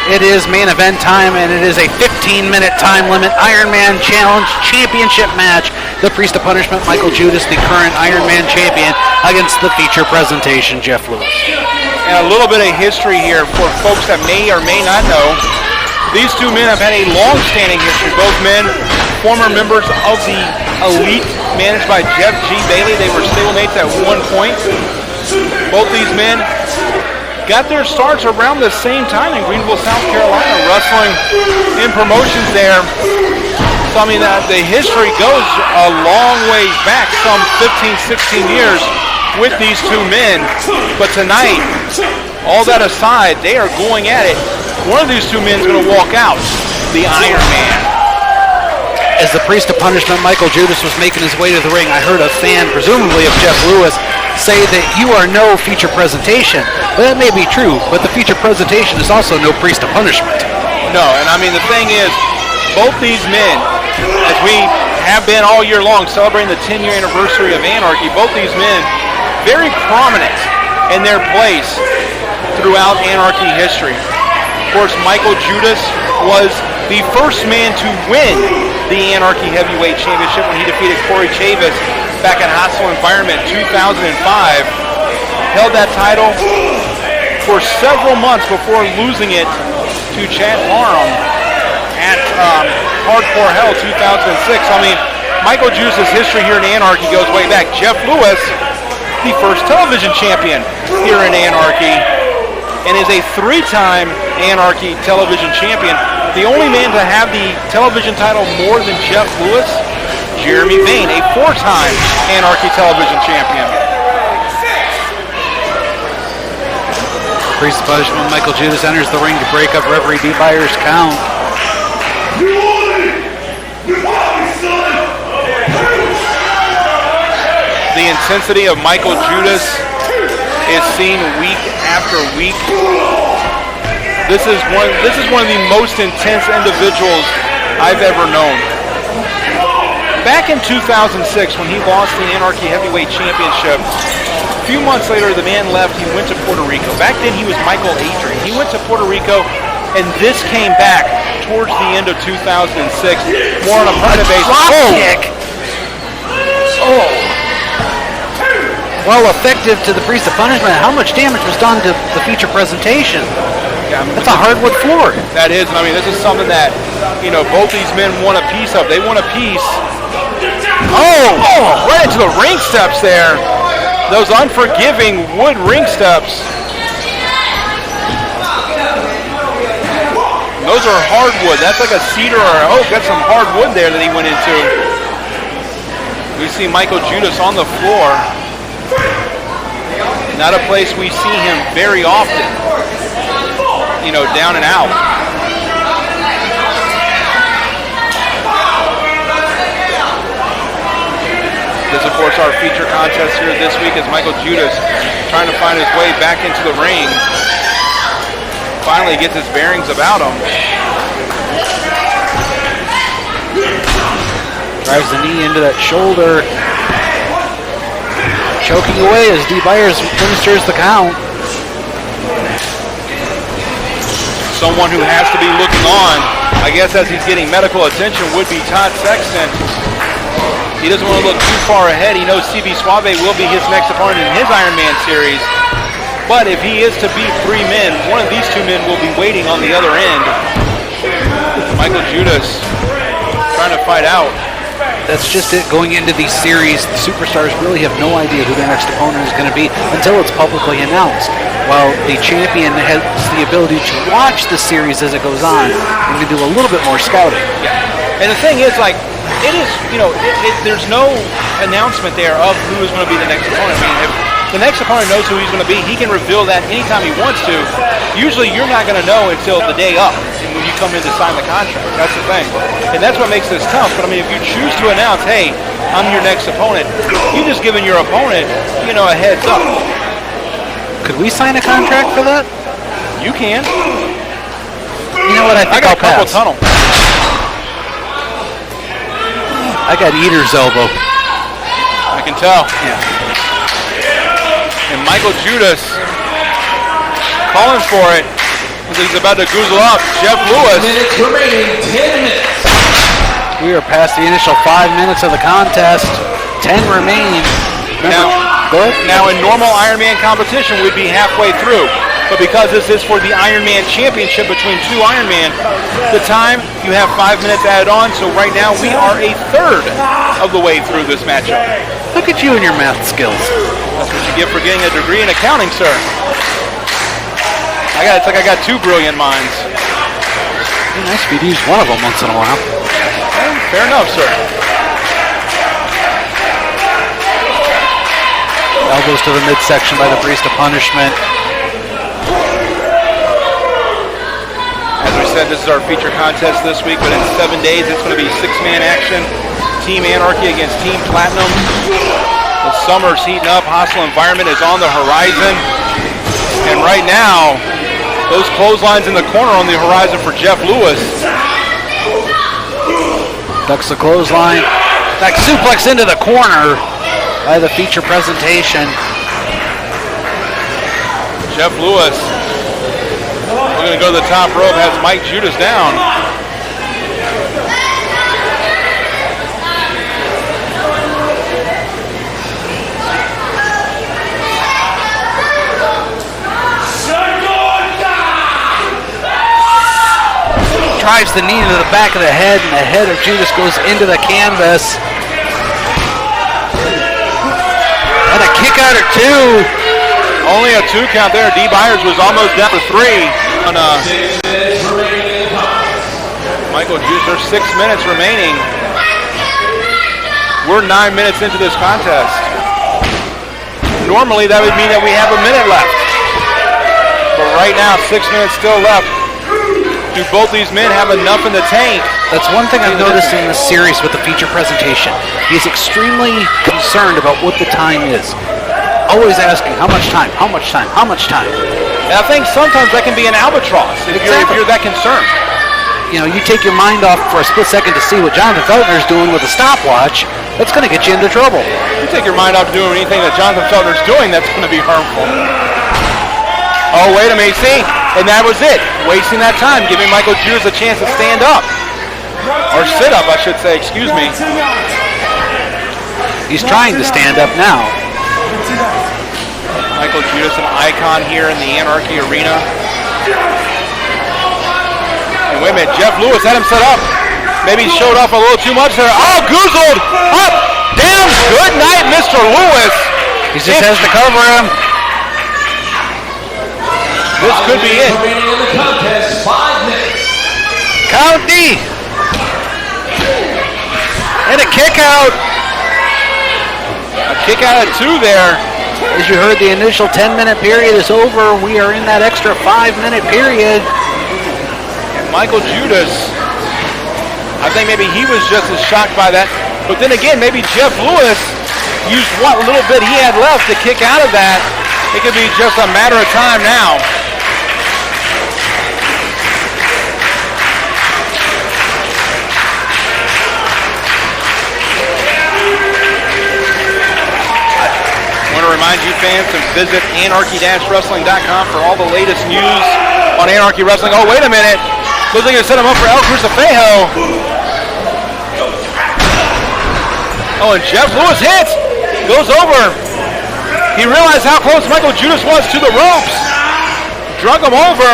It is main event time, and it is a 15-minute time limit Ironman Challenge Championship match. The Priest of Punishment, Mikael Judas, the current Ironman champion, against the feature presentation, Jeff Lewis. And a little bit of history here for folks that may or may not know. These two men have had a long-standing history. Both men, former members of the Elite, managed by Jeff G. Bailey. They were stablemates at one point. Both these men got their starts around the same time in Greenville, South Carolina, wrestling in promotions there. So, I mean, the history goes a long ways back, some 15, 16 years with these two men. But tonight, all that aside, they are going at it. One of these two men is going to walk out, the Iron Man. As the Priest of Punishment, Mikael Judas, was making his way to the ring, I heard a fan, presumably of Jeff Lewis, say that you are no feature presentation. Well, that may be true, but the feature presentation is also no Priest of Punishment. No, and I mean, the thing is, both these men, as we have been all year long celebrating the 10-year anniversary of Anarchy, both these men very prominent in their place throughout Anarchy history. Of course, Mikael Judas was the first man to win the Anarchy Heavyweight Championship when he defeated Corey Chavis back in Hostile Environment 2005. Held that title for several months before losing it to Chad Parham at Hardcore Hell 2006. I mean, Mikael Judas' history here in Anarchy goes way back. Jeff Lewis, the first television champion here in Anarchy, and is a three-time Anarchy television champion. The only man to have the television title more than Jeff Lewis, Jeremy Vane, a four-time Anarchy television champion. Priest of Punishment, Mikael Judas enters the ring to break up referee Dee Byers' count. The intensity of Mikael Judas is seen week after week. This is one of the most intense individuals I've ever known. Back in 2006, when he lost the Anarchy Heavyweight Championship, a few months later the man left. He went to Puerto Rico. Back then he was Michael Adrian. He went to Puerto Rico, and this came back towards the end of 2006, more on a permanent basis. Oh. Well, effective to the Priest of Punishment. How much damage was done to the feature presentation? Yeah, I mean, that's a hardwood floor. That is, and I mean, this is something that, you know, both these men want a piece of. They want a piece. Oh, right into the ring steps there. Those unforgiving wood ring steps. Those are hardwood. That's like a cedar or an oak. That's some hardwood there that he went into. We see Mikael Judas on the floor. Not a place we see him very often. You know, down and out. This, of course, our feature contest here this week is Mikael Judas trying to find his way back into the ring. Finally gets his bearings about him. Drives the knee into that shoulder. Choking away as Dee Byers administers the count. Someone who has to be looking on, I guess, as he's getting medical attention would be Todd Sexton. He doesn't want to look too far ahead. He knows CB Suave will be his next opponent in his Ironman series. But if he is to beat three men, one of these two men will be waiting on the other end. Mikael Judas trying to fight out. That's just it. Going into these series, the superstars really have no idea who their next opponent is going to be until it's publicly announced. While the champion has the ability to watch the series as it goes on and can do a little bit more scouting. Yeah. And the thing is, like, it is, you know, there's no announcement there of who is going to be the next opponent. I mean, if the next opponent knows who he's going to be, he can reveal that anytime he wants to. Usually you're not going to know until the day up when you come in to sign the contract. That's the thing. And that's what makes this tough. But I mean, if you choose to announce, hey, I'm your next opponent, you've just given your opponent, you know, a heads up. Could we sign a contract for that? You can. You know what, I think I'll pass. Tunnel. I got eater's elbow. I can tell. Yeah. And Mikael Judas calling for it. He's about to goozle up Jeff Lewis. Minutes remaining, 10 minutes. We are past the initial 5 minutes of the contest. 10 remain. Now in normal Ironman competition, we'd be halfway through. But because this is for the Ironman Championship between two Ironman, the time, you have 5 minutes added on. So right now, we are a third of the way through this matchup. Look at you and your math skills. That's what you get for getting a degree in accounting, sir. It's like I got two brilliant minds. Be nice if you'd use one of them once in a while. Fair enough, sir. Elbows to the midsection by the Priest of Punishment. As we said, this is our feature contest this week, but in 7 days, it's going to be six-man action. Team Anarchy against Team Platinum. The summer's heating up. Hostile environment is on the horizon. And right now, those clotheslines in the corner on the horizon for Jeff Lewis. Ducks the clothesline. Back suplex into the corner by the feature presentation. Jeff Lewis, we're going to go to the top rope, has Mike Judas down. Drives the knee into the back of the head, and the head of Judas goes into the canvas. And a kick out or two. Only a 2 count there. Dee Byers was almost down to 3 on Michael Judas. There's 6 minutes remaining. We're 9 minutes into this contest. Normally that would mean that we have a minute left. But right now, 6 minutes still left. Do both these men have enough in the tank? That's one thing I've noticed in this series with the feature presentation. He's extremely concerned about what the time is. Always asking, how much time, how much time, how much time? And I think sometimes that can be an albatross if you're that concerned. You know, you take your mind off for a split second to see what Jonathan Feltner's doing with a stopwatch, that's going to get you into trouble. You take your mind off doing anything that Jonathan Feltner's doing, that's going to be harmful. Oh, wait a minute, see? And that was it. Wasting that time, giving Michael Judas a chance to stand up. Or sit up, I should say, excuse me. He's trying to stand up now. Michael Judas, an icon here in the Anarchy Arena. And wait a minute, Jeff Lewis had him set up. Maybe he showed off a little too much there. Oh, goozled! Up! Down! Good night, Mr. Lewis! He just has to cover him. This could be it. Remaining in the contest, 5 minutes. Count D. And a kick out. A kick out at 2 there. As you heard, the initial 10-minute period is over. We are in that extra 5-minute period. And Michael Judas, I think maybe he was just as shocked by that. But then again, maybe Jeff Lewis used what little bit he had left to kick out of that. It could be just a matter of time now. I want to remind you fans to visit anarchy-wrestling.com for all the latest news on Anarchy Wrestling. Oh, wait a minute. Looks like they're going to set him up for El Crucifejo. Oh, and Jeff Lewis hits. Goes over. He realized how close Michael Judas was to the ropes. Drug him over.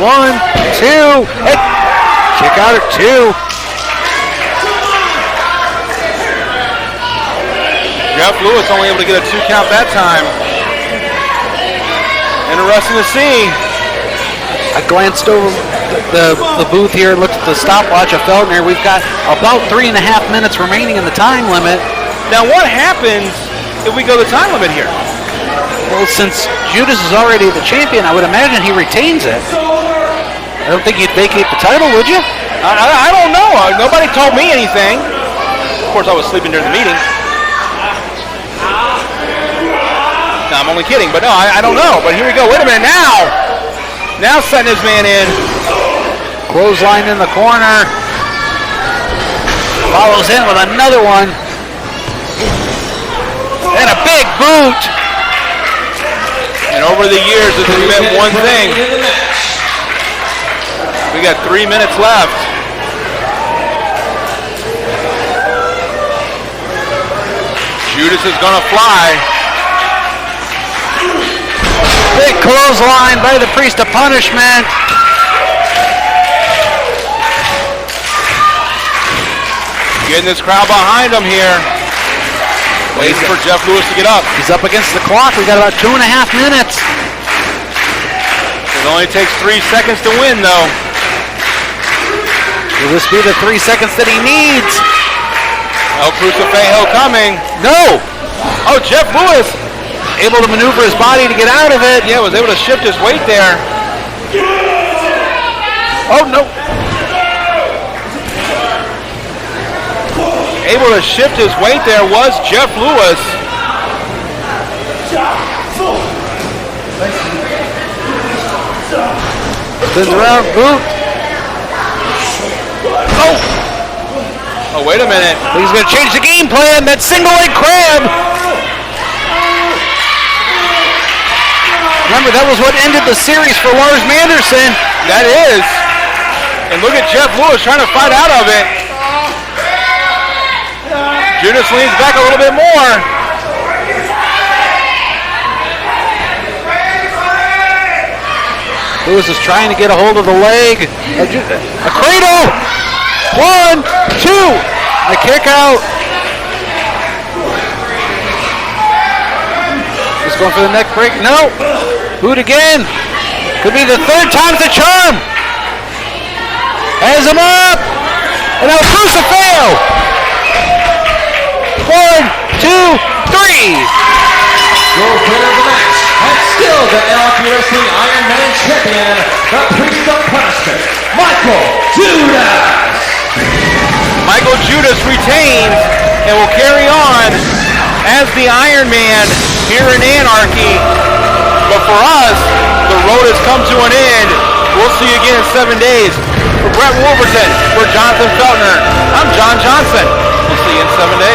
1, 2, and kick out at 2. Jeff Lewis only able to get a 2 count that time. Interesting to see. I glanced over the booth here and looked at the stopwatch of Feltner. We've got about 3.5 minutes remaining in the time limit. Now what happens if we go the time limit here? Well, since Judas is already the champion, I would imagine he retains it. I don't think you'd vacate the title, would you? I don't know. Nobody told me anything. Of course, I was sleeping during the meeting. No, I'm only kidding, but no, I don't know. But here we go. Wait a minute now. Now setting his man in. Clothesline in the corner. Follows in with another one. And a big boot. And over the years, this has meant one thing. In the match. We got 3 minutes left. Judas is gonna fly. Big clothesline by the Priest of Punishment. Getting this crowd behind him here. Waiting for Jeff Lewis to get up. He's up against the clock. We got about 2.5 minutes. It only takes 3 seconds to win, though. Will this be the 3 seconds that he needs? El Crucifejo coming. No! Oh, Jeff Lewis Able to maneuver his body to get out of it. Yeah, was able to shift his weight there. Oh, no. Able to shift his weight there was Jeff Lewis. Spins around, boot. Oh, wait a minute. He's going to change the game plan. That single leg crab. Remember, that was what ended the series for Lars Manderson. That is. And look at Jeff Lewis trying to fight out of it. Judas leans back a little bit more. Lewis is trying to get a hold of the leg. A cradle. 1, 2. The kick out. Just going for the neck break. No. Boot again. Could be the third time's the charm. Has him up. And now Crucifejo. 1, 2, 3. Your winner of the match, and still the Anarchy Wrestling Iron Man champion, the Priest of Punishment, Mikael Judas. Mikael Judas retains and will carry on as the Iron Man here in Anarchy. But for us, the road has come to an end. We'll see you again in 7 days. For Brett Wolverton, for Jonathan Feltner, I'm John Johnson. We'll see you in 7 days.